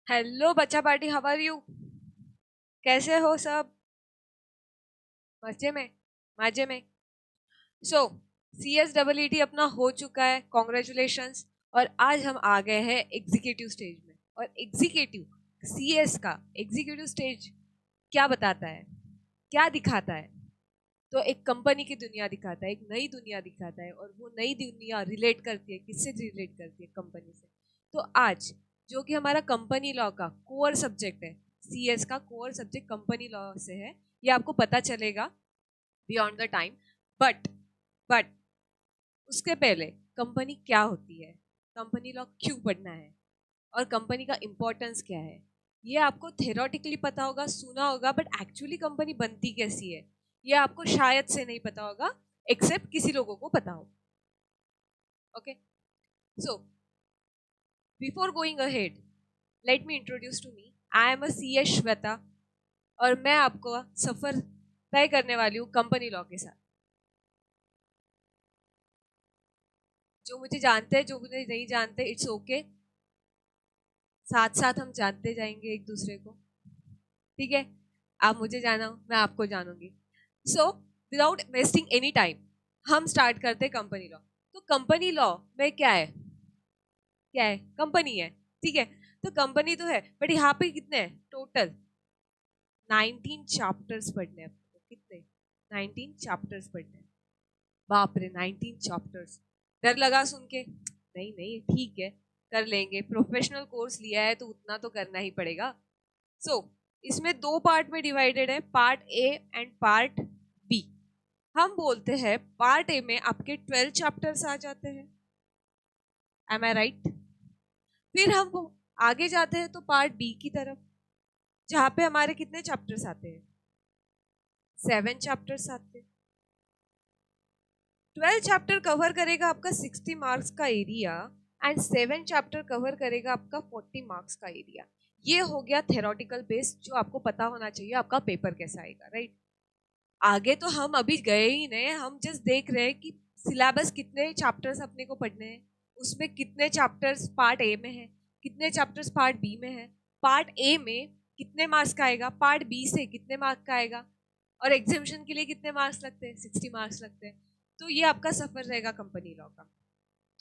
Hello बच्चा party, how are you? कैसे हो सब? मजे में? मजे में। So C S double E T अपना हो चुका है, कॉन्ग्रेचुलेशंस। और आज हम आ गए हैं एग्जीक्यूटिव स्टेज में। और एग्जीक्यूटिव सी एस का एग्जीक्यूटिव स्टेज क्या बताता है, क्या दिखाता है? तो एक कंपनी की दुनिया दिखाता है, एक नई दुनिया दिखाता है। और वो नई दुनिया रिलेट करती है, किससे रिलेट करती है? कंपनी से। तो आज जो कि हमारा कंपनी लॉ का कोर सब्जेक्ट है, सीएस का कोर सब्जेक्ट कंपनी लॉ से है, ये आपको पता चलेगा बियॉन्ड द टाइम। बट उसके पहले कंपनी क्या होती है, कंपनी लॉ क्यों पढ़ना है, और कंपनी का इंपॉर्टेंस क्या है, ये आपको थेरोटिकली पता होगा, सुना होगा, बट एक्चुअली कंपनी बनती कैसी है ये आपको शायद से नहीं पता होगा, एक्सेप्ट किसी लोगों को पता हो। Okay, so before going ahead, let me introduce to me. I am a C S Shweta, और मैं आपको सफर तय करने वाली हूँ कंपनी लॉ के साथ। जो मुझे जानते हैं, जो मुझे नहीं जानते, इट्स ओके। साथ साथ हम जानते जाएंगे एक दूसरे को। ठीक है? आप मुझे जानो, मैं आपको जानूंगी। So without wasting any time, हम स्टार्ट करते हैं कंपनी लॉ। तो कंपनी लॉ में क्या है? क्या है? कंपनी है। ठीक है, तो कंपनी तो है, बट यहाँ पे कितने हैं टोटल? 19 चैप्टर्स पढ़ने हैं आपको। कितने? 19 चैप्टर्स पढ़ने हैं। बाप रे, 19 चैप्टर्स! डर लगा सुन के? नहीं नहीं, ठीक है, कर लेंगे। प्रोफेशनल कोर्स लिया है तो उतना तो करना ही पड़ेगा। सो इसमें दो पार्ट में डिवाइडेड है, part A and part B. हम बोलते हैं पार्ट ए में आपके 12 चैप्टर्स आ जाते हैं। एम आई राइट? फिर हम आगे जाते हैं तो पार्ट बी की तरफ, जहां पे हमारे कितने चैप्टर्स आते हैं? 7 चैप्टर्स आते हैं। 12 चैप्टर कवर करेगा आपका 60 मार्क्स का एरिया, एंड 7 चैप्टर कवर करेगा आपका 40 मार्क्स का एरिया। ये हो गया थेरोटिकल बेस, जो आपको पता होना चाहिए आपका पेपर कैसा आएगा, राइट? आगे तो हम अभी गए ही नहीं, हम जस्ट देख रहे हैं कि सिलेबस कितने चैप्टर्स अपने को पढ़ने हैं, उसमें कितने चैप्टर्स पार्ट ए में है, कितने चैप्टर्स पार्ट बी में है, पार्ट ए में कितने मार्क्स का आएगा, पार्ट बी से कितने मार्क्स का आएगा, और एग्जामिशन के लिए कितने मार्क्स लगते हैं? 60 मार्क्स लगते हैं। तो ये आपका सफर रहेगा कंपनी लॉ का।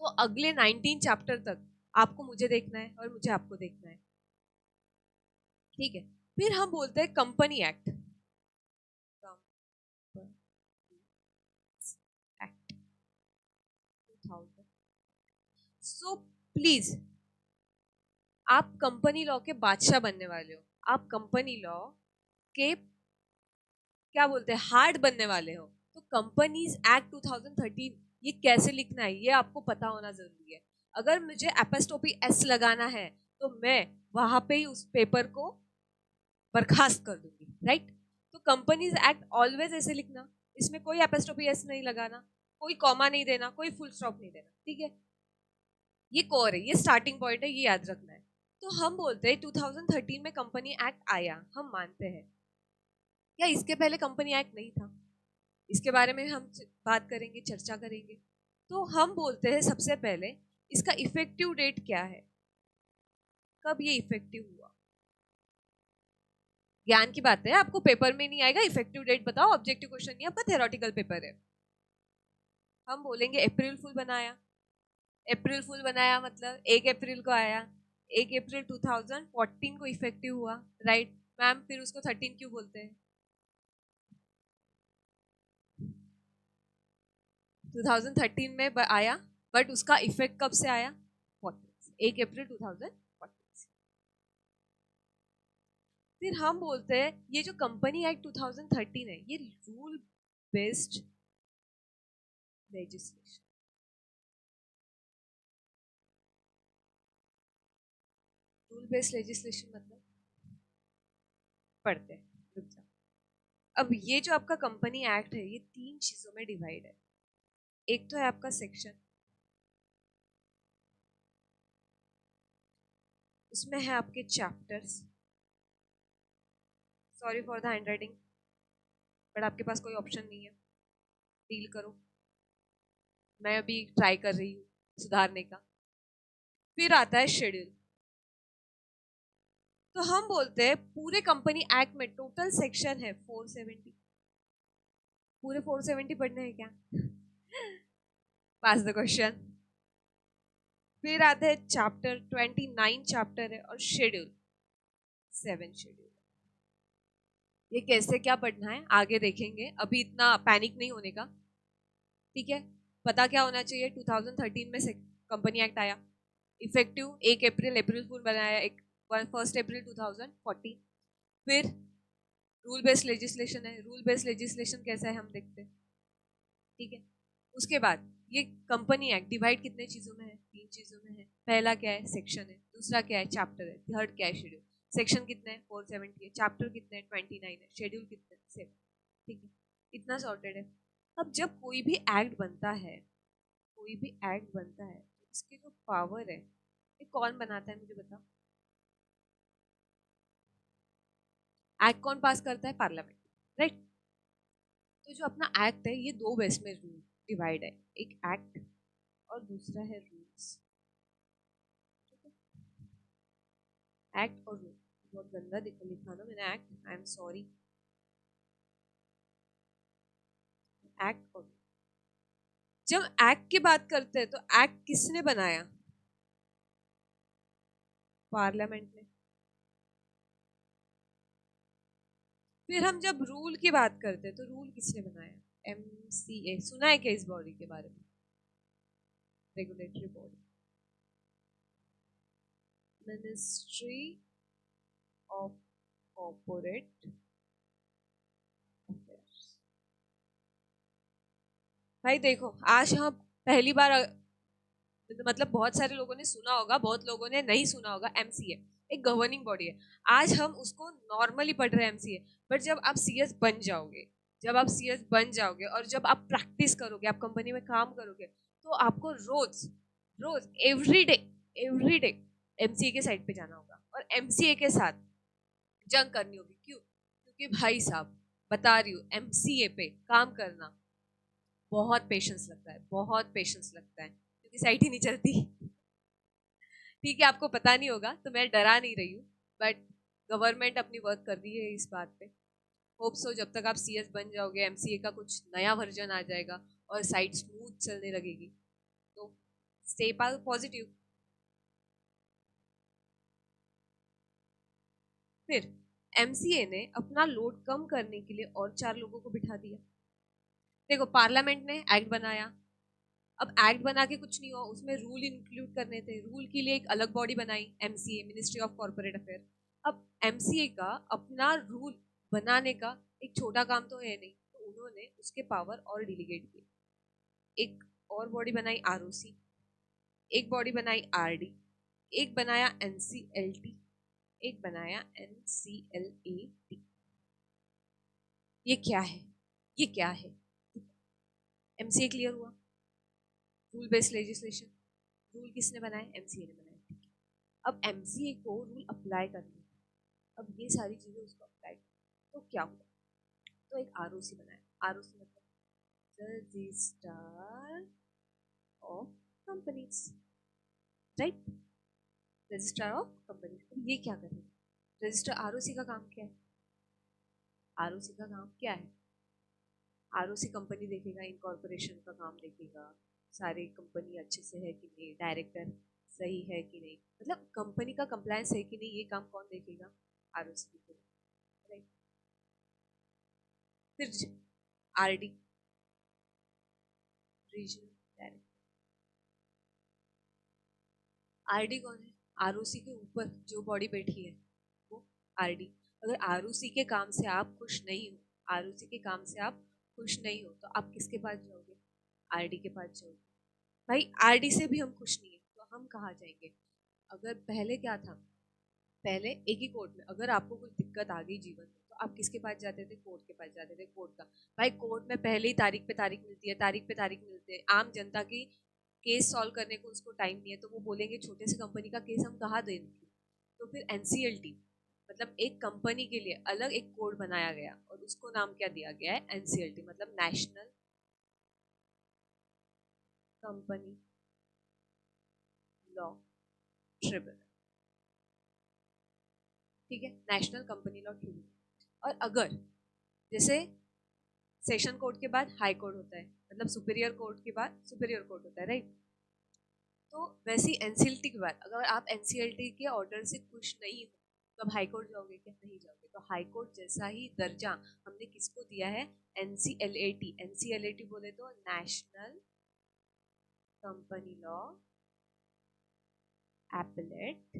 तो अगले 19 चैप्टर तक आपको मुझे देखना है और मुझे आपको देखना है। ठीक है? फिर हम बोलते हैं company act. Act 2000। So please, आप कंपनी लॉ के बादशाह बनने वाले हो। आप कंपनी लॉ के क्या बोलते हैं, हार्ड बनने वाले हो। तो कंपनीज एक्ट 2013 ये कैसे लिखना है ये आपको पता होना जरूरी है। अगर मुझे एपोस्ट्रोफी एस लगाना है तो मैं वहां पे ही उस पेपर को बर्खास्त कर दूंगी, राइट? तो कंपनीज एक्ट ऑलवेज ऐसे लिखना, इसमें कोई एपोस्ट्रोफी एस नहीं लगाना, कोई कॉमा नहीं देना, कोई फुल स्टॉप नहीं देना। ठीक है? ये कोर है, ये स्टार्टिंग पॉइंट है, ये याद रखना है। तो हम बोलते हैं 2013 में कंपनी एक्ट आया, हम मानते हैं। या इसके पहले कंपनी एक्ट नहीं था? इसके बारे में हम बात करेंगे, चर्चा करेंगे। तो हम बोलते हैं सबसे पहले इसका इफेक्टिव डेट क्या है, कब ये इफेक्टिव हुआ। ज्ञान की बात है, आपको पेपर में नहीं आएगा इफेक्टिव डेट बताओ, ऑब्जेक्टिव क्वेश्चन नहीं, आपका थेरोटिकल पेपर है। हम बोलेंगे अप्रैल फुल बनाया। अप्रैल फुल बनाया मतलब 1 अप्रैल को आया, 1 अप्रैल 2014 को इफेक्टिव हुआ, राइट? मैम फिर उसको 13 क्यों बोलते हैं? 2013 में आया, बट उसका इफेक्ट कब से आया? 1 अप्रैल 2014। फिर हम बोलते हैं ये जो कंपनी एक्ट 2013 है, ये rule based legislation. Rule based legislation मतलब, पढ़ते हैं, रुक जाओ। अब ये जो आपका कंपनी एक्ट है, ये 3 चीजों में डिवाइड है। एक तो है आपका सेक्शन, उसमें है आपके chapters. Sorry for the hand writing, but आपके पास कोई ऑप्शन नहीं है, डील करो। मैं अभी ट्राई कर रही हूँ सुधारने का। फिर आता है शेड्यूल। तो हम बोलते हैं पूरे कंपनी एक्ट में टोटल सेक्शन है 470, पूरे 470 पढ़ने हैं क्या? पास द क्वेश्चन। फिर आते हैं चैप्टर 29 चैप्टर है और शेड्यूल 7 शेड्यूल। ये कैसे क्या पढ़ना है आगे देखेंगे, अभी इतना पैनिक नहीं होने का, ठीक है? पता क्या होना चाहिए, 2013 में से कंपनी एक्ट आया, इफेक्टिव 1 अप्रैल, अप्रैल फूल बनाया, 1 अप्रैल 2014। फिर रूल बेस्ड लेजिस्लेशन है, रूल बेस्ड लेजिस्लेशन कैसा है हम देखते हैं, ठीक है? उसके बाद ये कंपनी एक्ट डिवाइड कितने चीजों में है, 3 चीजों में है। पहला क्या है, सेक्शन है। दूसरा क्या है, चैप्टर है। थर्ड क्या है, शेड्यूल। सेक्शन कितने हैं, 470 है। चैप्टर कितने हैं, 29 है। शेड्यूल कितने हैं, 7। ठीक है, इतना सॉर्टेड है। अब जब कोई भी एक्ट बनता है, कोई भी एक्ट बनता है, तो इसके जो पावर है, ये कौन बनाता है मुझे बताओ? एक्ट कौन पास करता है, पार्लियामेंट, राइट? तो जो अपना एक्ट है, ये 2 बेस में रूल डिवाइड है, एक एक्ट और दूसरा है रूल्स। एक्ट और रूल, बहुत गंदा लिखा ना मैंने act, I am sorry. Act और रूल, जब एक्ट की बात करते हैं तो एक्ट किसने बनाया, पार्लियामेंट ने। फिर हम जब रूल की बात करते हैं तो रूल किसने बनाया, एमसीए। सुना है क्या इस बॉडी के बारे में, regulatory body, ministry of corporate affairs. भाई देखो, आज हम पहली बार, मतलब बहुत सारे लोगों ने सुना होगा, बहुत लोगों ने नहीं सुना होगा, एमसीए एक गवर्निंग बॉडी है। आज हम उसको नॉर्मली पढ़ रहे हैं एमसीए, बट जब आप सीएस बन जाओगे, जब आप सीएस बन जाओगे और जब आप प्रैक्टिस करोगे, आप कंपनी में काम करोगे, तो आपको रोज रोज एवरी डे एमसीए के साइड पे जाना होगा और एमसीए के साथ जंग करनी होगी। क्यों? क्योंकि भाई साहब बता रही हूँ, एमसीए पे काम करना बहुत पेशेंस लगता है, बहुत पेशेंस लगता है, क्योंकि साइट ही नहीं चलती। ठीक है, आपको पता नहीं होगा तो मैं डरा नहीं रही हूँ, बट गवर्नमेंट अपनी वर्क कर रही है इस बात पे। होप सो जब तक आप सीएस बन जाओगे, एमसीए का कुछ नया वर्जन आ जाएगा और साइट स्मूथ चलने लगेगी, तो स्टे पॉजिटिव। फिर एमसीए ने अपना लोड कम करने के लिए और 4 लोगों को बिठा दिया। देखो, पार्लियामेंट ने एक्ट बनाया, अब एक्ट बना के कुछ नहीं हुआ, उसमें रूल इंक्लूड करने थे। रूल के लिए एक अलग बॉडी बनाई, MCA, ministry of corporate affair. अब एमसीए का अपना रूल बनाने का एक छोटा काम तो है नहीं, तो उन्होंने उसके पावर और डिलीगेट किए। एक और बॉडी बनाई आरओसी, एक बॉडी बनाई आरडी, एक बनाया एनसीएलटी, एक बनाया एनसीएलएटी। ये क्या है, ये क्या है? एमसीए क्लियर हुआ, रूल बेस्ड लेजिस्लेशन। रूल किसने बनाए, एमसीए ने बनाए। अब एमसीए को रूल अप्लाई करना, अब ये सारी चीजें उसको अप्लाई, तो क्या हुआ, तो एक आरओसी बनाया। आरओसी मतलब registrar of companies, right? Registrar of companies. ये क्या कर रहे हैं, रजिस्टर, आरओसी का काम क्या है, आरओसी का काम क्या है? आरओसी कंपनी देखेगा, इनकॉर्पोरेशन का काम देखेगा, सारी कंपनी अच्छे से है कि नहीं, डायरेक्टर सही है कि नहीं, मतलब कंपनी का कंप्लायंस है कि नहीं, ये काम कौन देखेगा, आरओसी देखेगा, राइट? फिर आरडी, रीजनल डायरेक्टर। आरडी कौन है, आरओसी के ऊपर जो बॉडी बैठी है वो आरडी। अगर आरओसी के काम से आप खुश नहीं हो, आरओसी के काम से आप खुश नहीं हो, तो आप किसके पास जाओगे, आरडी के पास जाओगे। भाई आरडी से भी हम खुश नहीं है तो हम कहाँ जाएंगे? अगर पहले क्या था, पहले एक ही कोर्ट में अगर आपको कुछ दिक्कत आ गई जीवन में, तो आप किसके पास जाते थे, कोर्ट के पास जाते थे। कोर्ट का, भाई कोर्ट में पहले ही तारीख पे तारीख मिलती है, तारीख पे तारीख मिलते हैं। आम जनता की केस सॉल्व करने को उसको टाइम नहीं है, तो वो बोलेंगे छोटे से कंपनी का केस हम कहाँ दें। तो फिर एनसीएलटी, मतलब एक कंपनी के लिए अलग एक कोड बनाया गया और उसको नाम क्या दिया गया है, एनसीएलटी, मतलब नेशनल कंपनी लॉ ट्रिब्यूनल। ठीक है, नेशनल कंपनी लॉ ट्रिब्यूनल। और अगर जैसे सेशन कोर्ट के बाद हाई कोर्ट होता है, मतलब सुपीरियर कोर्ट के बाद सुपीरियर कोर्ट होता है, राइट? तो वैसी एनसीएलटी के बाद अगर आप एनसीएलटी के ऑर्डर से खुश नहीं हो तो अब हाई कोर्ट जाओगे क्या? नहीं जाओगे। तो हाई कोर्ट जैसा ही दर्जा हमने किसको दिया है? एनसीएलएटी। एनसीएलएटी बोले तो national company law appellate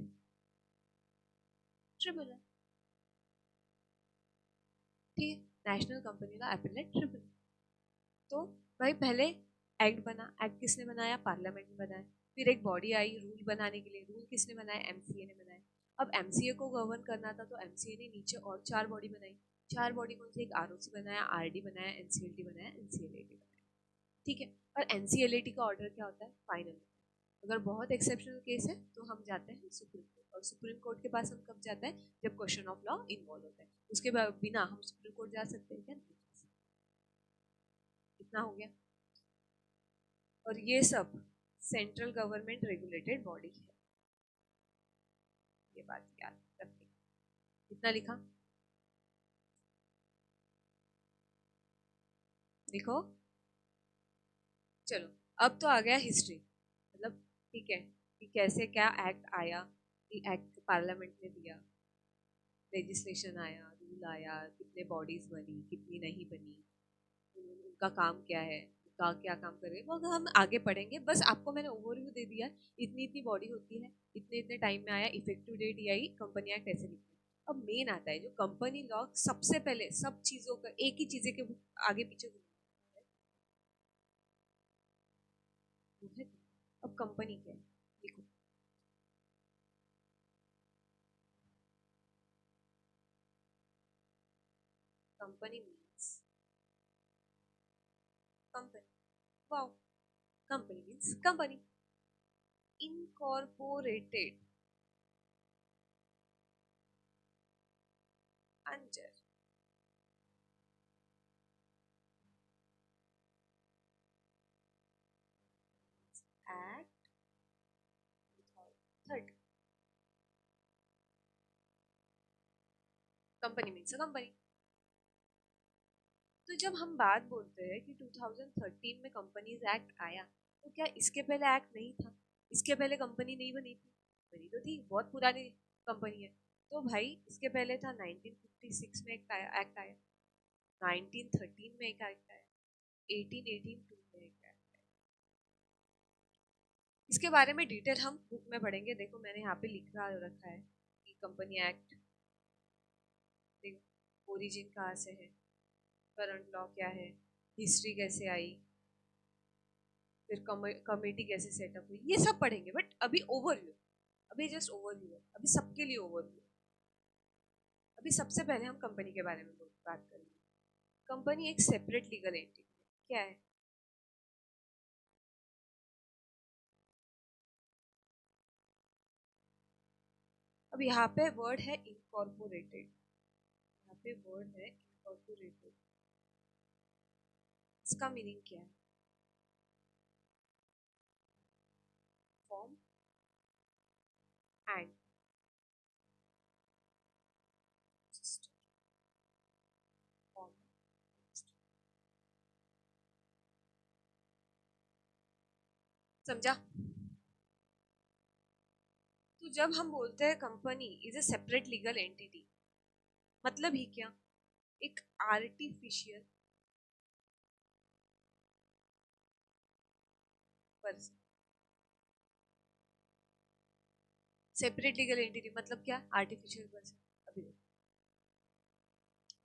tribunal. ठीक है, national company law appellate tribunal. तो भाई पहले एक्ट बना, एक्ट किसने बनाया? पार्लियामेंट ने बनाया। फिर एक बॉडी आई रूल बनाने के लिए, रूल किसने बनाया? एमसीए ने बनाया। अब एमसीए को गवर्न करना था तो एमसीए ने नीचे और 4 बॉडी बनाई। 4 बॉडी कौन सी? एक आरओसी बनाया, आरडी बनाया, एनसीएलटी बनाया, एनसीएलएटी बनाया। ठीक है, और एनसीएलएटी का ऑर्डर क्या होता है? फाइनल। अगर बहुत एक्सेप्शनल केस है तो हम जाते हैं सुप्रीम कोर्ट, और सुप्रीम कोर्ट के पास हम कब जाते हैं? जब क्वेश्चन ऑफ लॉ इन्वॉल्व होता है। उसके बिना हम सुप्रीम कोर्ट जा सकते हैं क्या? नहीं। इतना हो गया। और ये सब सेंट्रल गवर्नमेंट रेगुलेटेड बॉडी है, ये बात याद रखनी। इतना लिखा, देखो। चलो अब तो आ गया हिस्ट्री, मतलब ठीक है कि कैसे क्या एक्ट आया, कि एक्ट पार्लियामेंट ने दिया, लेजिस्लेशन आया, रूल आया, कितने बॉडीज बनी, कितनी नहीं बनी, उनका काम क्या है, उनका क्या काम करेंगे वो हम आगे पढ़ेंगे। बस आपको मैंने ओवरव्यू दे दिया, इतनी इतनी बॉडी होती है, इतने इतने टाइम में आया, इफेक्टिव डेट ये आई, कंपनी एक्ट ऐसे लिखते हैं। अब मेन आता है जो कंपनी लॉ, सबसे पहले सब चीजों का एक ही चीजें के आगे पीछे घूमता है। अब कंपनी क्या है देखो, company means company, wow, company means company, incorporated under act 2013। Company means a company. तो जब हम बात बोलते हैं कि 2013 में कंपनीज एक्ट आया, तो क्या इसके पहले एक्ट नहीं था? इसके पहले कंपनी नहीं बनी थी? बनी तो थी, बहुत पुरानी कंपनी है। तो भाई इसके पहले था 1956 में एक एक्ट आया, 1913 में एक एक्ट आया, 1882 में एक एक्ट आया। इसके बारे में डिटेल हम बुक में पढ़ेंगे। देखो मैंने यहाँ पे लिखा रखा है कि कंपनी एक्ट, देखो ओरिजिन कहाँ से है, करंट लॉ क्या है, हिस्ट्री कैसे आई, फिर कमेटी कैसे सेटअप हुई, ये सब पढ़ेंगे। बट अभी ओवरव्यू, अभी जस्ट ओवरव्यू है, अभी सबके लिए ओवरव्यू। अभी सबसे पहले हम कंपनी के बारे में बात करेंगे। कंपनी एक सेपरेट लीगल एंटिटी क्या है? अब यहाँ पे वर्ड है इनकॉर्पोरेटेड, यहाँ पे वर्ड है इनकॉर्पोरेटेड। इसका मीनिंग क्या है? फॉर्म एंड फॉर्म, समझा? तो जब हम बोलते हैं company is a separate legal entity, मतलब ही क्या? एक artificial person. Separate legal entity मतलब क्या? Artificial person. अभी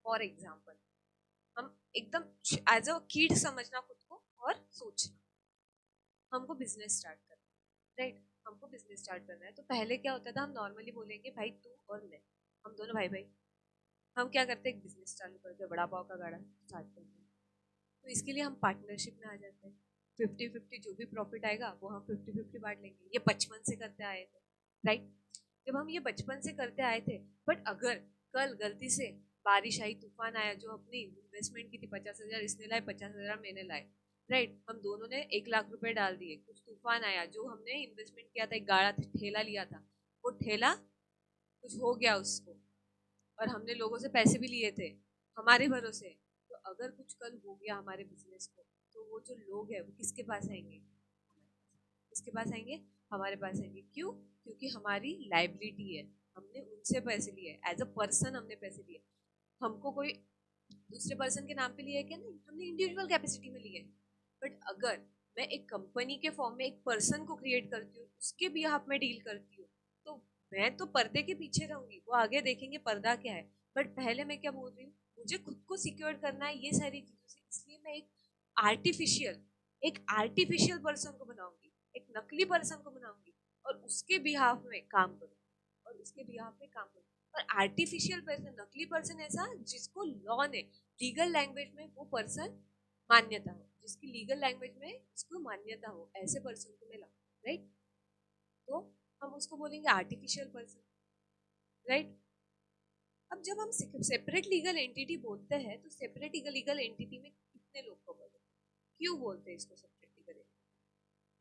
फॉर एग्जाम्पल, हम एकदम एज अ किड समझना खुद को और सोचना, हमको बिजनेस स्टार्ट करना है, राइट? हमको बिजनेस स्टार्ट करना है, तो पहले क्या होता था? हम नॉर्मली बोलेंगे भाई तू और मैं, हम दोनों भाई भाई, हम क्या करते हैं? एक बिजनेस चालू करते हैं, बड़ा पाव का गाड़ा स्टार्ट करते हैं। तो इसके लिए हम पार्टनरशिप में आ जाते हैं, 50-50 जो भी प्रॉफिट आएगा वो हम 50-50 बांट लेंगे। ये बचपन से करते आए थे, राइट? जब हम ये बचपन से करते आए थे, बट अगर कल गलती से बारिश आई, तूफान आया, जो अपनी इन्वेस्टमेंट की थी 50,000 इसने लाए, 50,000 मैंने लाए, राइट? हम दोनों ने 1 लाख रुपए डाल दिए, कुछ तूफान आया, जो हमने इन्वेस्टमेंट किया था, एक गाड़ा ठेला लिया था, वो ठेला कुछ हो गया उसको, और हमने लोगों से पैसे भी लिए थे हमारे भरोसे, तो अगर कुछ कल हो गया हमारे बिजनेस को, तो वो जो लोग हैं वो किसके पास आएंगे? किसके पास आएंगे? हमारे पास आएंगे। क्यों? क्योंकि हमारी लाइबिलिटी है, हमने उनसे पैसे लिए, एज अ पर्सन हमने पैसे लिए। हमको कोई दूसरे पर्सन के नाम पे लिया है क्या? नहीं, हमने इंडिविजुअल कैपेसिटी में लिया है। बट अगर मैं एक कंपनी के फॉर्म में एक पर्सन को क्रिएट करती हूँ, उसके बिहाफ में डील करती हूँ, तो मैं तो पर्दे के पीछे रहूंगी, वो आगे देखेंगे पर्दा क्या है। बट पहले मैं क्या बोल रही हूँ, मुझे खुद को सिक्योर करना है ये सारी चीजों से, इसलिए मैं आर्टिफिशियल एक आर्टिफिशियल पर्सन को बनाऊंगी, एक नकली पर्सन को बनाऊंगी और उसके बिहाफ में काम करूंगी, और उसके बिहाफ में काम करूंगी। और आर्टिफिशियल पर्सन, नकली पर्सन ऐसा जिसको लॉ ने लीगल लैंग्वेज में वो पर्सन मान्यता हो, जिसकी लीगल लैंग्वेज में उसको मान्यता हो, ऐसे पर्सन को मिला, राइट? तो हम उसको बोलेंगे आर्टिफिशियल पर्सन, राइट? अब जब हम सेपरेट लीगल एंटिटी बोलते हैं, तो सेपरेट लीगल एंटिटी में कितने लोग को बोलते हैं? क्यों बोलते हैं इसको सेपरेट लीगल एंटिटी?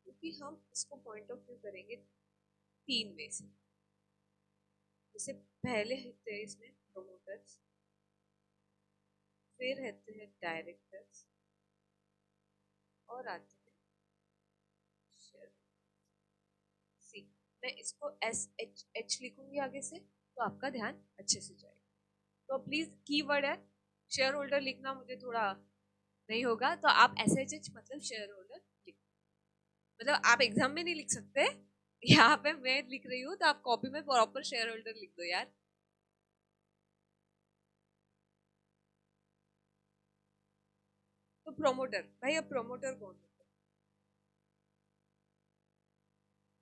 क्योंकि हम इसको पॉइंट ऑफ व्यू करेंगे तीन वे से। जैसे पहले रहते हैं इसमें प्रोमोटर्स, फिर रहते हैं डायरेक्टर्स, और आते हैं शेयर। सी, मैं इसको एच लिखूंगी आगे से, तो आपका ध्यान अच्छे से जाएगा। तो प्लीज कीवर्ड है शेयर होल्डर लिखना, मुझे थोड़ा नहीं होगा, तो आप एच मतलब शेयर होल्डर लिख, मतलब आप एग्जाम में नहीं लिख सकते, यहाँ पे मैं लिख रही हूँ, तो आप कॉपी में प्रॉपर शेयर होल्डर लिख दो यार। तो प्रोमोटर, भाई अब प्रोमोटर कौन होता है?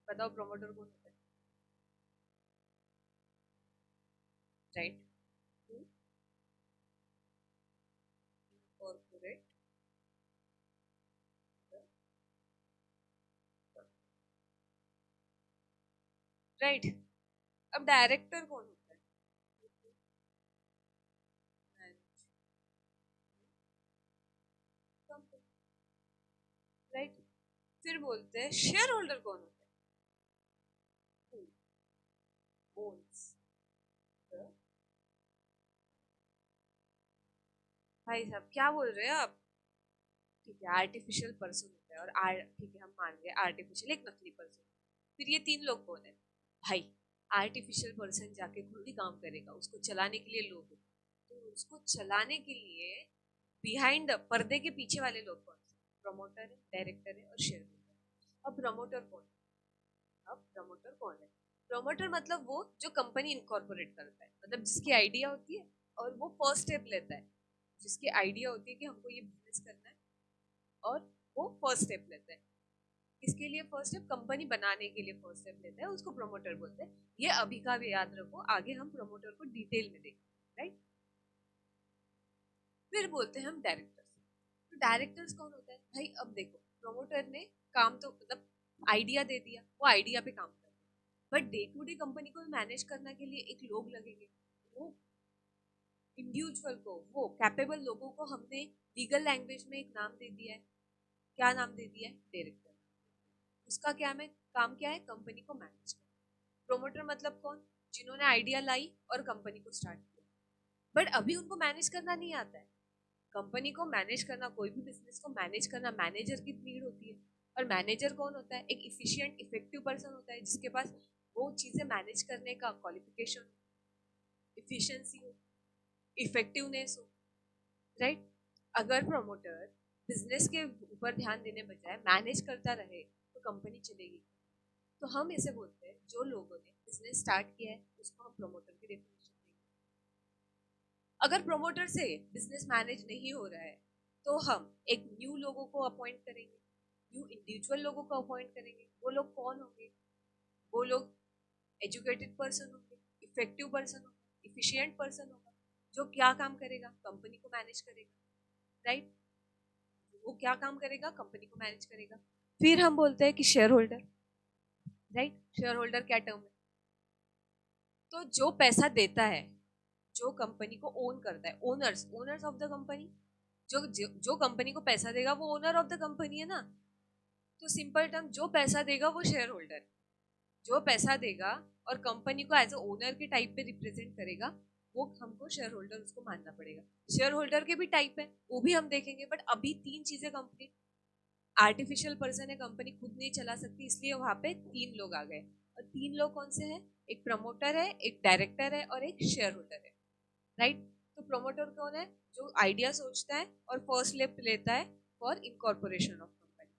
बताओ प्रोमोटर कौन होता है? Right, corporate, right. अब डायरेक्टर कौन होता है? राइट। फिर बोलते हैं शेयर होल्डर कौन होता है? ओन्स द, भाई साहब क्या बोल रहे हैं आप? ठीक है, आर्टिफिशियल पर्सन होता है, और ठीक है हम मान गए आर्टिफिशियल एक नकली पर्सन। फिर ये तीन लोग कौन है? भाई आर्टिफिशियल पर्सन जाके खुद ही काम करेगा, उसको चलाने के लिए लोग हैं। तो उसको चलाने के लिए बिहाइंड द पर्दे के पीछे वाले लोग कौन से? प्रमोटर है, डायरेक्टर है और शेयर होल्डर। अब प्रमोटर कौन है? अब प्रमोटर कौन है? प्रमोटर मतलब वो जो कंपनी इनकॉर्पोरेट करता है, मतलब जिसकी आइडिया होती है और वो फर्स्ट स्टेप लेता है, जिसकी आइडिया होती है कि हमको ये बिजनेस करना है, और वो फर्स्ट स्टेप लेता है। इसके लिए फर्स्ट स्टेप, कंपनी बनाने के लिए फर्स्ट स्टेप लेता है, उसको प्रमोटर बोलते हैं। ये अभी का भी याद रखो, आगे हम प्रमोटर को डिटेल में देखेंगे, राइट? फिर बोलते हैं हम डायरेक्टर्स। तो डायरेक्टर्स कौन होता है? भाई अब देखो, प्रमोटर ने काम तो मतलब आइडिया दे दिया, वो आइडिया पे काम कर, but day to day company को मैनेज करने के लिए एक लोग लगेंगे। वो इंडिविजुअल को, वो कैपेबल लोगों को हमने लीगल लैंग्वेज में एक नाम दे दिया है। क्या नाम दे दिया है? डायरेक्टर। उसका क्या है, काम क्या है? कंपनी को मैनेज करना। प्रोमोटर मतलब कौन? जिन्होंने आइडिया लाई और कंपनी को स्टार्ट किया, बट अभी उनको मैनेज करना नहीं आता है। कंपनी को मैनेज करना, कोई भी बिजनेस को मैनेज करना, मैनेजर की नीड होती है। और मैनेजर कौन होता है? एक इफिशिएंट इफेक्टिव पर्सन होता है, जिसके पास वो चीजें मैनेज करने का क्वालिफिकेशन, इफिशिएंसी हो, इफेक्टिवनेस हो, राइट? अगर प्रमोटर बिजनेस के ऊपर ध्यान देने बजाय मैनेज करता रहे, तो कंपनी चलेगी। तो हम इसे बोलते हैं, जो लोगों ने बिजनेस स्टार्ट किया है उसको हम प्रमोटर की डेफिनेशन देंगे। अगर प्रमोटर से बिजनेस मैनेज नहीं हो रहा है, तो हम एक न्यू लोगों को अपॉइंट करेंगे, न्यू इंडिविजुअल लोगों को अपॉइंट करेंगे। वो लोग कौन होंगे? वो लोग एजुकेटेड पर्सन होंगे, इफेक्टिव पर्सन होगा, इफिशियंट पर्सन होगा, जो क्या काम करेगा? कंपनी को मैनेज करेगा, राइट? वो क्या काम करेगा? कंपनी को मैनेज करेगा। फिर हम बोलते हैं कि share holder, right? Share holder क्या टर्म है? तो जो पैसा देता है, जो कंपनी को ओन करता है, owners, owners of the company. जो कंपनी को पैसा देगा वो ओनर ऑफ द कंपनी है ना। तो सिंपल टर्म, जो पैसा देगा वो शेयर होल्डर, जो पैसा देगा और कंपनी को एज अ ओनर के टाइप पे रिप्रेजेंट करेगा, वो हमको शेयर होल्डर उसको मानना पड़ेगा। शेयर होल्डर के भी टाइप है, वो भी हम देखेंगे, बट अभी 3 चीजें कंप्लीट। आर्टिफिशियल पर्सन है, कंपनी खुद नहीं चला सकती, इसलिए वहां पे 3 लोग आ गए। और 3 लोग कौन से हैं? एक प्रमोटर है, एक डायरेक्टर है और एक शेयर होल्डर है, राइट। तो प्रमोटर कौन है? जो आइडिया सोचता है और फर्स्ट स्टेप लेता है फॉर इनकॉर्पोरेशन ऑफ कंपनी।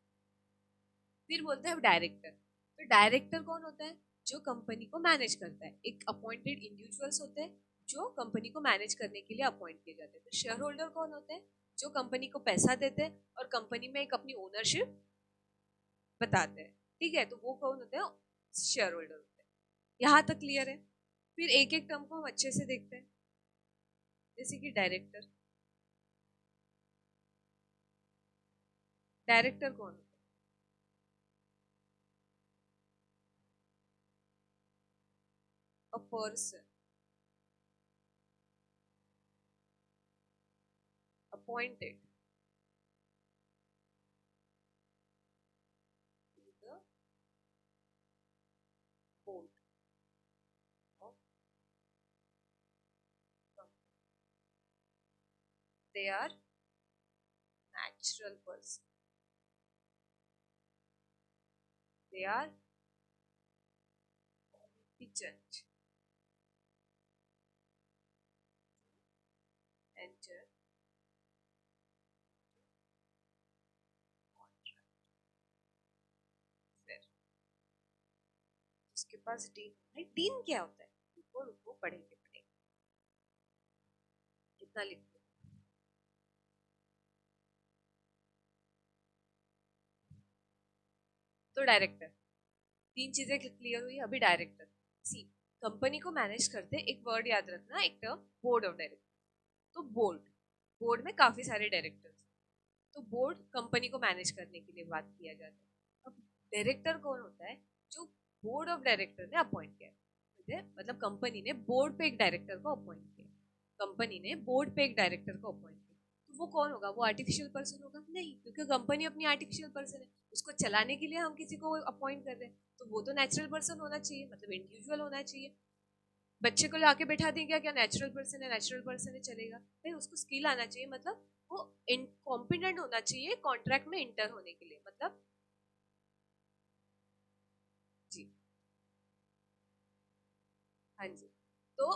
फिर बोलते हैं डायरेक्टर। तो डायरेक्टर कौन होता है? जो कंपनी को मैनेज करता है। एक अपॉइंटेड इंडिविजुअल्स होते हैं जो कंपनी को मैनेज करने के लिए अपॉइंट किए जाते हैं। तो शेयर होल्डर कौन होते हैं? जो कंपनी को पैसा देते हैं और कंपनी में एक अपनी ओनरशिप बताते हैं, ठीक है। तो वो कौन होते हैं? शेयर होल्डर होते हैं। यहाँ तक क्लियर है? फिर एक एक टर्म को हम अच्छे से देखते हैं, जैसे कि डायरेक्टर। डायरेक्टर कौन होता है? A person appointed to the board of company. They are natural person. They are competent to enter contract. फिर उसके पास डीन है। डीन क्या होता है? रुको रुको, पढ़ेंगे पढ़ेंगे, कितना लिख दो। तो डायरेक्टर, 3 चीजें क्लियर हुई। अभी डायरेक्टर सी कंपनी को मैनेज करते, एक वर्ड याद रखना, एक टर्म बोर्ड ऑफ डायरेक्टर। तो बोर्ड, बोर्ड में काफी सारे डायरेक्टर्स। तो बोर्ड कंपनी को मैनेज करने के लिए बात किया जाता है। अब डायरेक्टर कौन होता है? जो बोर्ड ऑफ डायरेक्टर ने अपॉइंट किया है। मतलब कंपनी ने बोर्ड पे एक डायरेक्टर को अपॉइंट किया। कंपनी ने बोर्ड पे एक डायरेक्टर को अपॉइंट किया। तो वो कौन होगा? वो आर्टिफिशियल पर्सन होगा? नहीं, क्योंकि कंपनी अपनी आर्टिफिशियल पर्सन है, उसको चलाने के लिए हम किसी को अपॉइंट कर रहे हैं। तो वो तो नेचुरल पर्सन होना चाहिए, मतलब इंडिविजुअल होना चाहिए। बच्चे को लाके बैठा दें क्या? क्या नेचुरल पर्सन है, नेचुरल पर्सन है चलेगा? नहीं, उसको स्किल आना चाहिए, मतलब वो कॉम्पिटेंट होना चाहिए कॉन्ट्रैक्ट में इंटर होने के लिए, मतलब जी, हाँ जी। तो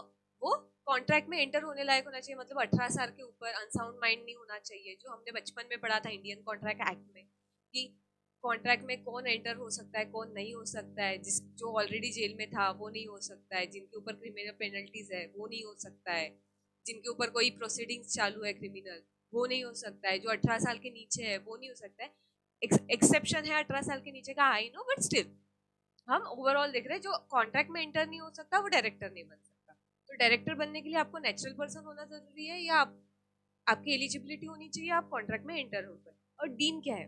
वो कॉन्ट्रैक्ट में एंटर होने लायक होना चाहिए, मतलब 18 साल के ऊपर, अनसाउंड माइंड नहीं होना चाहिए, जो हमने बचपन में पढ़ा था इंडियन कॉन्ट्रैक्ट एक्ट में कि कॉन्ट्रैक्ट में कौन एंटर हो सकता है, कौन नहीं हो सकता है। जिस जो ऑलरेडी जेल में था वो नहीं हो सकता है, जिनके ऊपर क्रिमिनल पेनल्टीज है वो नहीं हो सकता है, जिनके ऊपर कोई प्रोसीडिंग्स चालू है क्रिमिनल वो नहीं हो सकता है, जो 18 साल के नीचे है वो नहीं हो सकता है। एक्सेप्शन है 18 साल के नीचे का, आई नो, बट स्टिल हम ओवरऑल देख रहे हैं जो कॉन्ट्रैक्ट में एंटर नहीं हो सकता वो डायरेक्टर नहीं बन सकता। तो डायरेक्टर बनने के लिए आपको नेचुरल पर्सन होना जरूरी है, या आपकी एलिजिबिलिटी होनी चाहिए, आप कॉन्ट्रैक्ट में एंटर होकर। और डीन क्या है?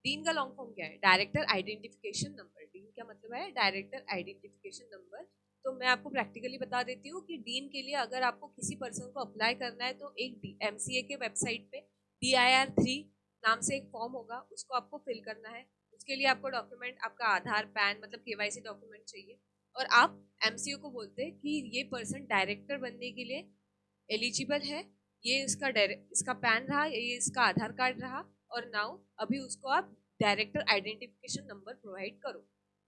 डीन का लॉन्ग फॉर्म क्या है? Director identification number. डीन का मतलब है डायरेक्टर आइडेंटिफिकेशन नंबर। तो मैं आपको प्रैक्टिकली बता देती हूँ कि डीन के लिए अगर आपको किसी पर्सन को अप्लाई करना है तो एक एमसीए के वेबसाइट पे DIR3 नाम से एक फॉर्म होगा, उसको आपको फिल करना है। उसके लिए आपको डॉक्यूमेंट, आपका आधार, पैन, मतलब केवाईसी डॉक्यूमेंट चाहिए। और आप एमसीओ को बोलते हैं कि ये पर्सन डायरेक्टर बनने के लिए एलिजिबल है, ये इसका पैन रहा, ये इसका आधार कार्ड रहा, और नाउ अभी उसको आप डायरेक्टर आइडेंटिफिकेशन नंबर प्रोवाइड करो।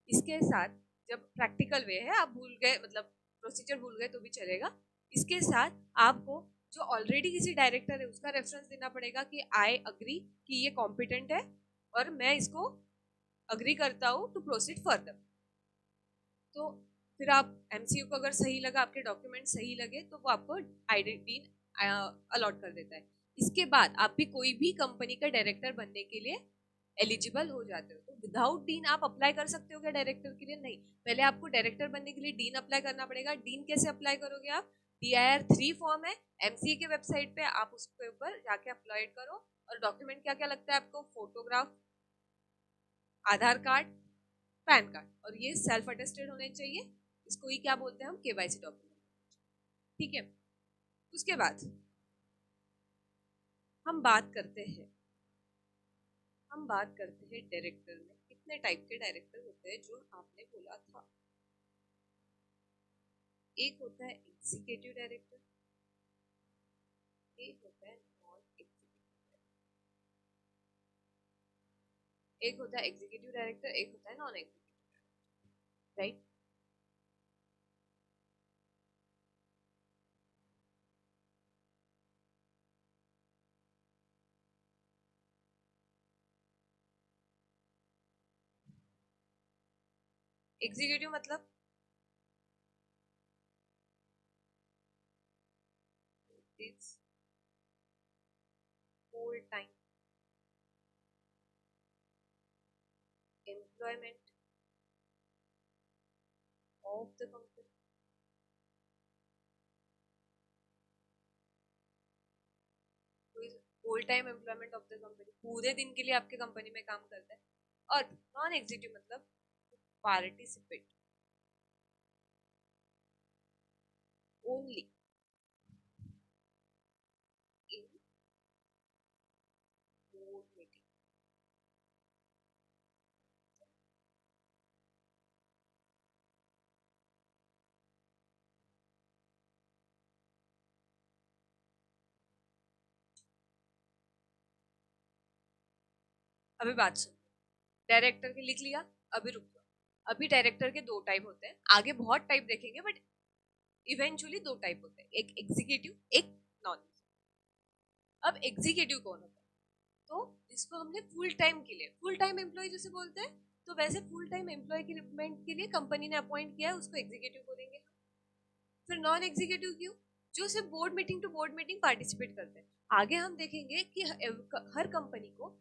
इसके साथ, जब प्रैक्टिकल वे है, आप भूल गए मतलब प्रोसीजर भूल गए तो भी चलेगा, इसके साथ आपको जो ऑलरेडी किसी डायरेक्टर है उसका रेफरेंस देना पड़ेगा कि आई अग्री कि ये कॉम्पिटेंट है और मैं इसको अग्री करता हूँ टू प्रोसीड फर्दर। तो फिर आप एमसीयू को अगर सही लगा, आपके डॉक्यूमेंट सही लगे, तो वो आपको आइडेंटिटी अलॉट कर देता है। इसके बाद आप भी कोई भी कंपनी का डायरेक्टर बनने के लिए एलिजिबल हो जाते हो। तो विदाउट डीन आप अप्लाई कर सकते हो क्या डायरेक्टर के लिए? नहीं, पहले आपको डायरेक्टर बनने के लिए डीन अप्लाई करना पड़ेगा। डीन कैसे अप्लाई करोगे आप? DIR3 फॉर्म है एमसीए के वेबसाइट पे, आप उसके ऊपर जाके अप्लाई करो। और डॉक्यूमेंट क्या क्या लगता है आपको? फोटोग्राफ, आधार कार्ड, पैन कार्ड, और ये सेल्फ अटेस्टेड होने चाहिए। इसको ही क्या बोलते हैं हम? केवाईसी डॉक्यूमेंट, ठीक है। उसके बाद हम बात करते हैं, डायरेक्टर में कितने टाइप के डायरेक्टर होते हैं जो आपने बोला था। एक होता है एग्जीक्यूटिव डायरेक्टर, एक होता है नॉन एग्जीक्यूटिव, एक होता है एग्जीक्यूटिव डायरेक्टर, एक होता है नॉन एग्जीक्यूटिव, राइट? एग्जीक्यूटिव मतलब it's full time employment of the company, full time employment of the company, पूरे दिन के लिए आपके कंपनी में काम करता है। और नॉन एग्जीक्यूटिव मतलब participate only in board meeting. अभी बात सुन, डायरेक्टर के लिख लिया, अभी रुक जाओ। अभी डायरेक्टर के दो टाइप होते हैं, आगे बहुत टाइप देखेंगे, बट इवेंचुअली दो टाइप होते हैं, एक एग्जीक्यूटिव, एक नॉन। अब एग्जीक्यूटिव कौन होता है? तो जिसको हमने फुल टाइम के लिए, फुल टाइम एम्प्लॉय जिसे बोलते हैं, तो वैसे फुल टाइम एम्प्लॉयमेंट के लिए कंपनी ने अपॉइंट किया है, उसको एग्जीक्यूटिव बोलेंगे। फिर नॉन एग्जीक्यूटिव क्यों? जो सिर्फ board meeting to board meeting participate करते हैं। आगे हम देखेंगे कि हर कंपनी को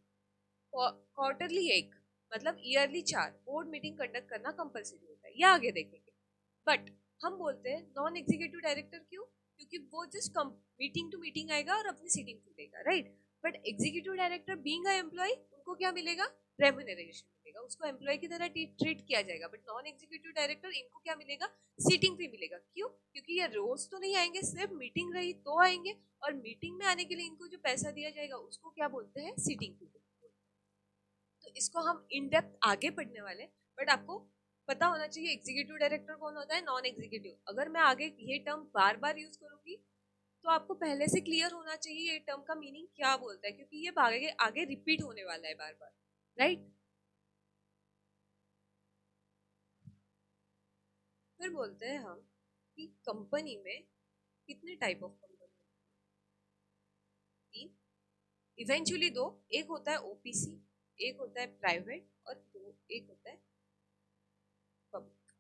क्वार्टरली एक, मतलब ईयरली 4 बोर्ड मीटिंग कंडक्ट करना कंपलसरी होता है, ये आगे देखेंगे। बट हम बोलते हैं नॉन एग्जीक्यूटिव डायरेक्टर क्यों? क्योंकि वो जस्ट मीटिंग टू मीटिंग आएगा और अपनी सीटिंग खुलेगा, right? But executive director being a employee, उनको क्या मिलेगा? रेम्यूनरेशन मिलेगा, उसको एम्प्लॉय की तरह ट्रीट किया जाएगा। बट नॉन एग्जीक्यूटिव डायरेक्टर, इनको क्या मिलेगा? सीटिंग फी मिलेगा। क्यों? क्योंकि ये रोज तो नहीं आएंगे, सिर्फ मीटिंग रही तो आएंगे, और मीटिंग में आने के लिए इनको जो पैसा दिया जाएगा उसको क्या बोलते हैं? सीटिंग फी। तो इसको हम इन डेप्थ आगे पढ़ने वाले, बट आपको पता होना चाहिए एग्जीक्यूटिव डायरेक्टर कौन होता है, नॉन एग्जीक्यूटिव। अगर मैं आगे ये टर्म बार बार यूज करूंगी तो आपको पहले से क्लियर होना चाहिए ये टर्म का मीनिंग क्या बोलता है, क्योंकि ये आगे आगे रिपीट होने वाला है बार बार, राइट? फिर बोलते हैं हम कि कंपनी में कितने टाइप ऑफ कंपनी? तीन, इवेंचुअली दो। एक होता है ओपीसी, एक होता है प्राइवेट, और दो एक होता है public.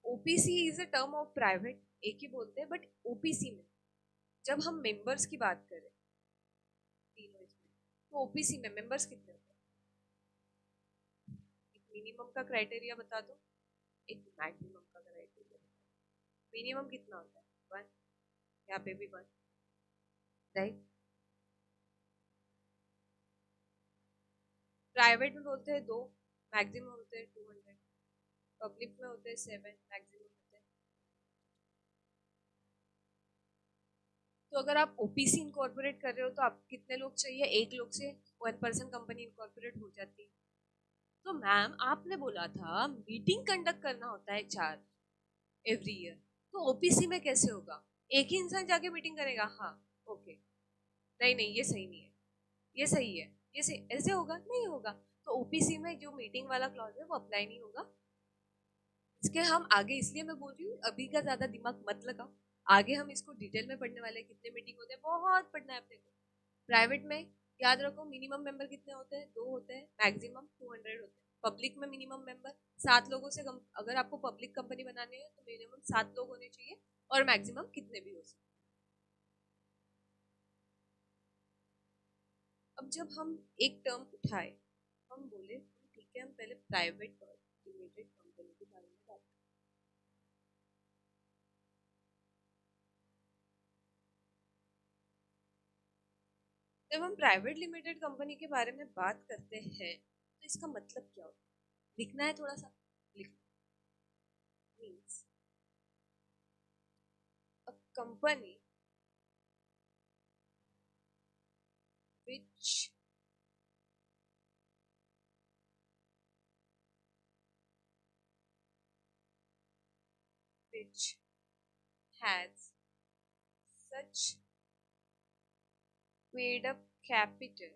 OPC is a term of private, एक ही बोलते हैं, बट ओपीसी में जब हम मेंबर्स की बात करें तीनों इसमें, तो ओपीसी में मेंबर्स कितने होते हैं? एक मिनिमम का क्राइटेरिया बता दो, एक मैक्सिमम का क्राइटेरिया। मिनिमम कितना होता है? वन। यहाँ पे भी वन, राइट? प्राइवेट में बोलते हैं दो, मैक्सिमम होते हैं 200। पब्लिक में होते हैं 7, मैक्सिमम होते हैं। तो अगर आप ओपीसी इनकॉर्पोरेट कर रहे हो तो आप कितने लोग चाहिए? एक लोग से 1% कंपनी इनकॉर्पोरेट हो जाती है। तो मैम आपने बोला था मीटिंग कंडक्ट करना होता है 4 एवरी ईयर, तो ओपीसी में कैसे होगा? एक ही इंसान जाके मीटिंग करेगा? हाँ, ओके। नहीं नहीं, ये सही नहीं है, ये सही है, ये सही, ऐसे होगा? नहीं होगा। तो ओपीसी में जो मीटिंग वाला क्लॉज है वो अप्लाई नहीं होगा। इसके हम आगे, इसलिए मैं बोल रही हूँ अभी का ज्यादा दिमाग मत लगाओ, आगे हम इसको डिटेल में पढ़ने वाले हैं। कितने मीटिंग होते हैं, बहुत पढ़ना है अपने को। प्राइवेट में याद रखो मिनिमम मेंबर कितने होते हैं? 2 होते हैं, मैक्सिमम 200 होते हैं। पब्लिक में मिनिमम मेंबर 7 लोगों से कम, अगर आपको पब्लिक कंपनी बनानी है तो मिनिमम 7 लोग होने चाहिए, और मैक्सिमम कितने भी हो सकते। अब जब हम एक टर्म उठाए, हम बोले ठीक है, हम पहले प्राइवेट लिमिटेड कंपनी के बारे में बात करें। जब हम प्राइवेट लिमिटेड कंपनी के बारे में बात करते हैं तो इसका मतलब क्या होता है? लिखना है थोड़ा सा, लिखना means a company which which has such paid up capital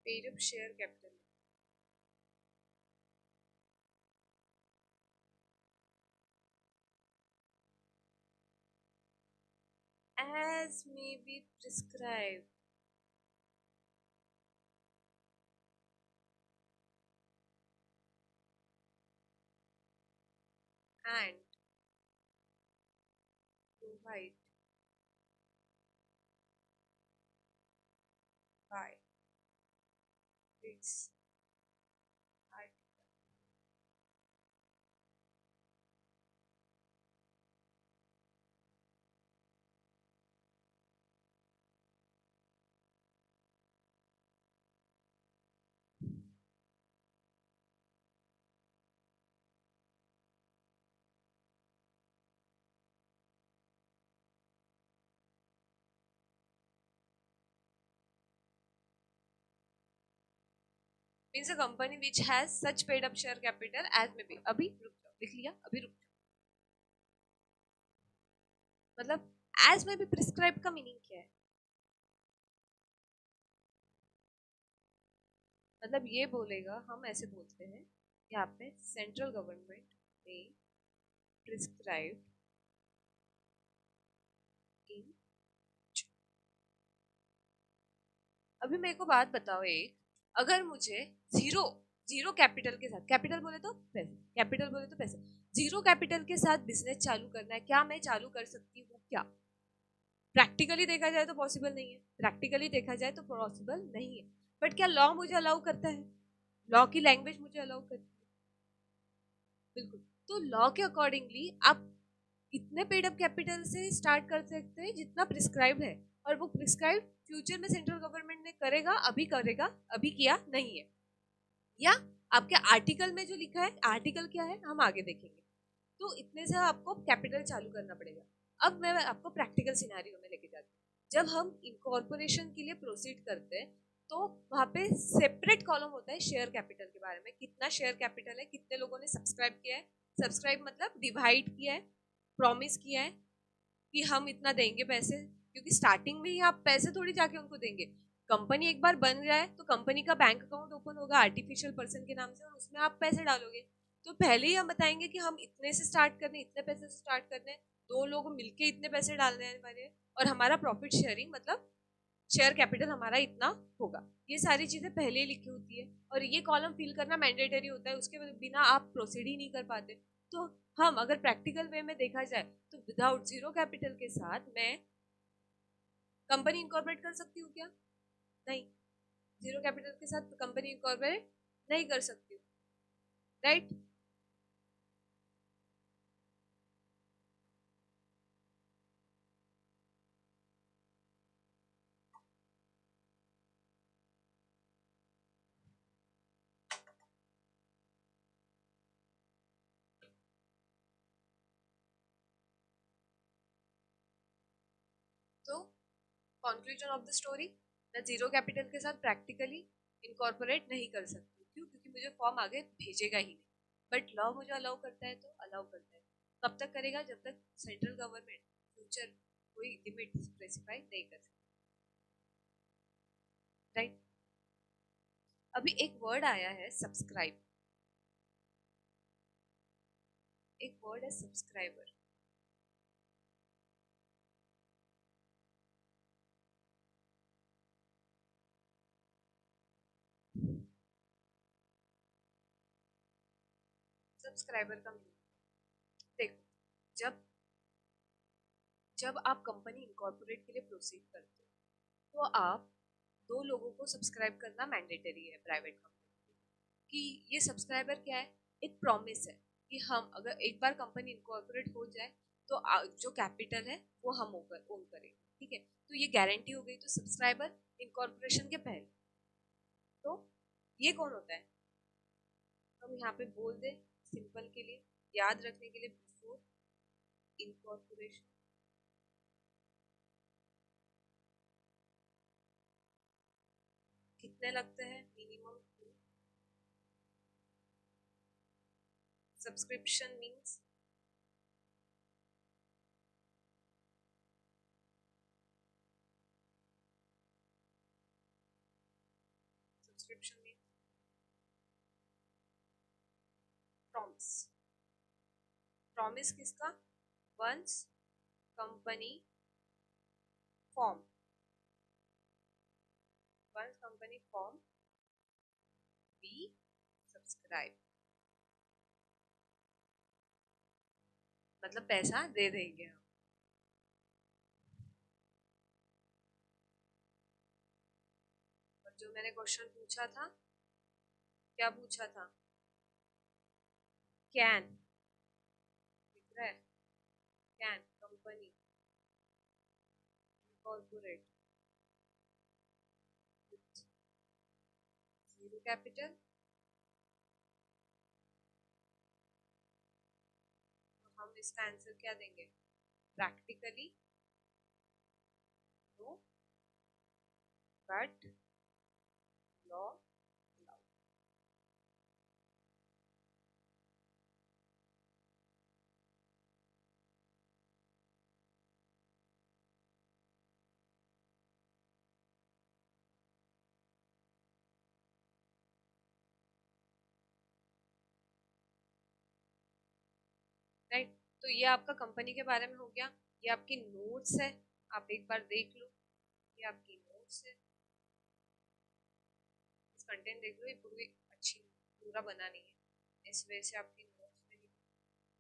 paid up share capital as may be prescribed and provide by its means a company which has such paid up share capital as may be अभी रुक जाओ लिख लिया अभी रुक जाओ मतलब as may be prescribed का मीनिंग क्या है मतलब ये बोलेगा हम ऐसे बोलते हैं यहाँ पे सेंट्रल गवर्नमेंट ने प्रिस्क्राइब इन अभी मेरे को बात बताओ एक अगर मुझे जीरो जीरो कैपिटल के साथ कैपिटल बोले तो पैसे कैपिटल बोले तो पैसे जीरो कैपिटल के साथ बिजनेस चालू करना है क्या मैं चालू कर सकती हूँ क्या प्रैक्टिकली देखा जाए तो पॉसिबल नहीं है प्रैक्टिकली देखा जाए तो पॉसिबल नहीं है बट क्या लॉ मुझे अलाउ करता है लॉ की लैंग्वेज मुझे अलाउ करती है बिल्कुल तो लॉ के अकॉर्डिंगली आप इतने पेड अप कैपिटल से स्टार्ट कर सकते हैं जितना प्रिस्क्राइब है और वो प्रिस्क्राइब फ्यूचर में सेंट्रल गवर्नमेंट ने करेगा अभी किया नहीं है या आपके आर्टिकल में जो लिखा है आर्टिकल क्या है हम आगे देखेंगे तो इतने से आपको कैपिटल चालू करना पड़ेगा अब मैं आपको प्रैक्टिकल सिनेरियो में लेके जाती हूँ जब हम इनकॉर्पोरेशन के लिए प्रोसीड करते हैं तो वहाँ पे सेपरेट कॉलम होता है शेयर कैपिटल के बारे में कितना शेयर कैपिटल है कितने लोगों ने सब्सक्राइब किया है सब्सक्राइब मतलब डिवाइड किया है प्रॉमिस किया है कि हम इतना देंगे पैसे क्योंकि स्टार्टिंग में ही आप पैसे थोड़ी जाके उनको देंगे कंपनी एक बार बन जाए तो कंपनी का बैंक अकाउंट ओपन होगा आर्टिफिशियल पर्सन के नाम से और उसमें आप पैसे डालोगे तो पहले ही हम बताएंगे कि हम इतने से स्टार्ट करने इतने पैसे से स्टार्ट करने दो लोग मिलके इतने पैसे डालने वाले और हमारा प्रॉफिट शेयरिंग मतलब शेयर कैपिटल हमारा इतना होगा ये सारी चीजें पहले ही लिखी होती है और ये कॉलम फिल करना मैंडेटरी होता है उसके बिना आप प्रोसीड ही नहीं कर पाते तो हम अगर प्रैक्टिकल वे में देखा जाए तो विदाउट जीरो कैपिटल के साथ मैं कंपनी इनकॉर्पोरेट कर सकती हूँ क्या नहीं जीरो कैपिटल के साथ कंपनी इनकॉर्पोरेट नहीं कर सकती हूँ राइट तो कंक्लूजन ऑफ द स्टोरी मैं जीरो कैपिटल के साथ प्रैक्टिकली इनकॉर्पोरेट नहीं कर सकती क्यों क्योंकि मुझे फॉर्म आगे भेजेगा ही नहीं बट लॉ मुझे अलाउ करता है तो अलाउ करता है कब तक करेगा जब तक सेंट्रल गवर्नमेंट फ्यूचर कोई लिमिट स्पेसिफाई नहीं कर सकती राइट अभी एक वर्ड आया है सब्सक्राइब एक वर्ड है सब्सक्राइबर सब्सक्राइबर का मीनिंग देखो जब जब आप कंपनी इनकॉर्पोरेट के लिए प्रोसीड करते हो तो आप दो लोगों को सब्सक्राइब करना मैंडेटरी है प्राइवेट कंपनी कि ये सब्सक्राइबर क्या है एक प्रॉमिस है कि हम अगर एक बार कंपनी इनकॉर्पोरेट हो जाए तो जो कैपिटल है वो हम ओन करेंगे ठीक है तो ये गारंटी हो गई तो सब्सक्राइबर इनकॉर्पोरेशन के पहले तो ये कौन होता है हम यहाँ पे बोल दें सिंपल के लिए याद रखने के लिए बिफोर इनकॉर्पोरेशन कितने लगते हैं minimum subscription means subscription means promise. Promise किसका? Once company form, once company form we subscribe, मतलब पैसा दे देंगे हम। और जो मैंने क्वेश्चन पूछा था, क्या पूछा था? कैन, दिख रहा है? Can company corporate zero capital, तो हम इसका आंसर क्या देंगे? Practically no but law allow. Right, तो ये आपका कंपनी के बारे में हो गया। ये आपकी नोट्स है, आप एक बार देख लो, ये आपकी नोट्स है। इस कंटेंट देख लो, ये पूरी अच्छी पूरा बना नहीं है, इस वजह से आपकी नोट्स में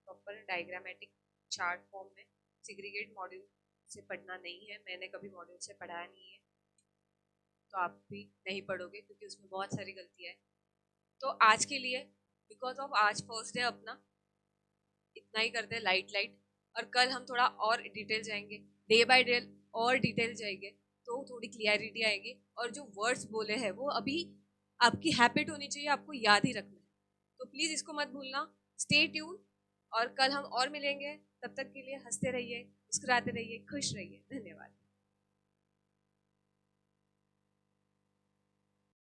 प्रॉपर डायग्रामेटिक चार्ट फॉर्म में। सिग्रीगेट मॉड्यूल से पढ़ना नहीं है, मैंने कभी मॉड्यूल से पढ़ाया नहीं है, तो आप भी नहीं पढ़ोगे क्योंकि उसमें बहुत सारी गलतियाँ है। तो आज के लिए बिकॉज ऑफ आज फर्स्ट डे अपना इतना ही करते हैं, लाइट लाइट। और कल हम थोड़ा और डिटेल जाएंगे, डे बाय डे और डिटेल जाएंगे, तो थोड़ी क्लियरिटी आएगी। और जो वर्ड्स बोले हैं वो अभी आपकी हैबिट होनी चाहिए, आपको याद ही रखना है, तो प्लीज़ इसको मत भूलना। स्टे ट्यून, और कल हम और मिलेंगे। तब तक के लिए हंसते रहिए, मुस्कुराते रहिए, खुश रहिए। धन्यवाद।